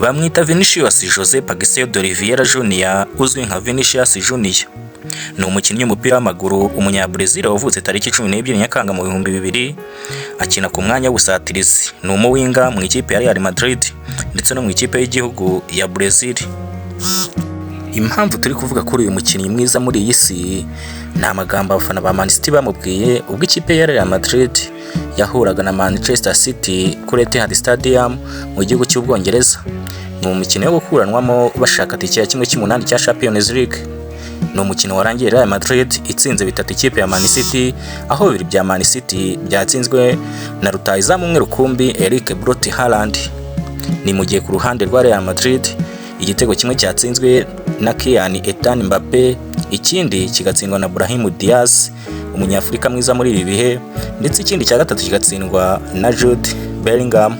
Bamwita VINICIUS Junior uzwi nka VINICIUS Junior. Ni umukinnyi w'umupira w'amaguru umunya-Brazil wavutse tariki 12 Nyakanga mu 2000, akina ku mwanya w'ubusatirizi. Ni umuwinga mu ikipe ya Real Madrid ndetse no mu ikipe y'igihugu ya Brazil. Impamvu turi kuvuga kuri uyu mukinnyi mwiza muri iyi si ni amagambo abafana ba Man City bamubwiye ubwo ikipe ya Real Madrid yahuraga na Manchester City kuri Etihad Stadium mu gihugu cy'Ubwongereza. Ni umukino wo gukuranwamo bashaka tike ya 1/8 cya Champions League. Ni umukino warangiye Real Madrid itsinze 3 ikipe ya Man City, aho 2 bya Man City byatsinzwe na rutahizamu umwe rukumbi Eric Brot Haaland. Ni mu gihe ku ruhande rwa Real Madrid igitego kimwe cyatsinzwe na Kylian Mbappe, ikindi kigatsindwa na Brahim Diaz umunyafrika mwiza muri ibi bihe, ndetse ikindi cya gatatu kigatsindwa na Jude Bellingham.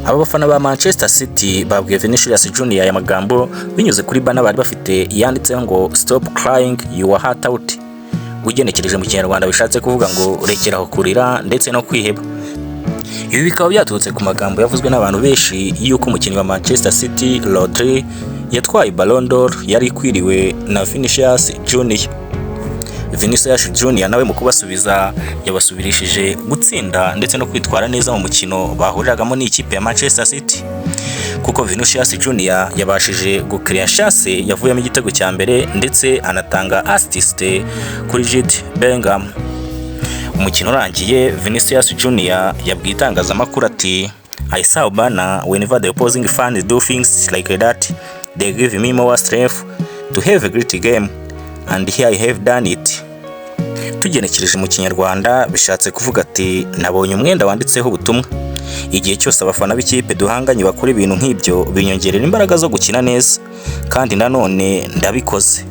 Aba bafana ba Manchester City babwiye VINICIUS Junior aya magambo binyuze kuri bana bari bafite yanditseho ngo stop crying your heart out. Ugenekereje mu Kinyarwanda bishatse kuvuga ngo rekeraho kurira ndetse no kwiheba. Ibi bikaba byaturutse ku magambo yavuzwe n'abantu benshi yuko umukinnyi wa Manchester City Rodri yatwaye Ballon d'Or yari kwiriwe na VINICIUS Junior. VINICIUS Junior nawe mu kubasubiza yabasubirishije gutsinda ndetse no kwitwara neza mu mukino bahuriragamo n'ikipe ya Manchester City, kuko VINICIUS Junior yabashije gukiriya chance yavuyemo igitego cya mbere ndetse anatanga assist kuri Jude Bellingham. Umukino urangiye VINICIUS Junior yabwiye itangazamakuru ati I saw Bana whenever the opposing fans do things like that they give me more strength to have a great game and here I have done it. Tugenekereje mu Kinyarwanda bishatse kuvuga ati nabonye umwenda wanditseho ubutumwa, igihe cyose abafana b'ikipe duhanganye bakora ibintu nk'ibyo binyongerera imbaraga zo gukina neza, kandi nanone ndabikoze.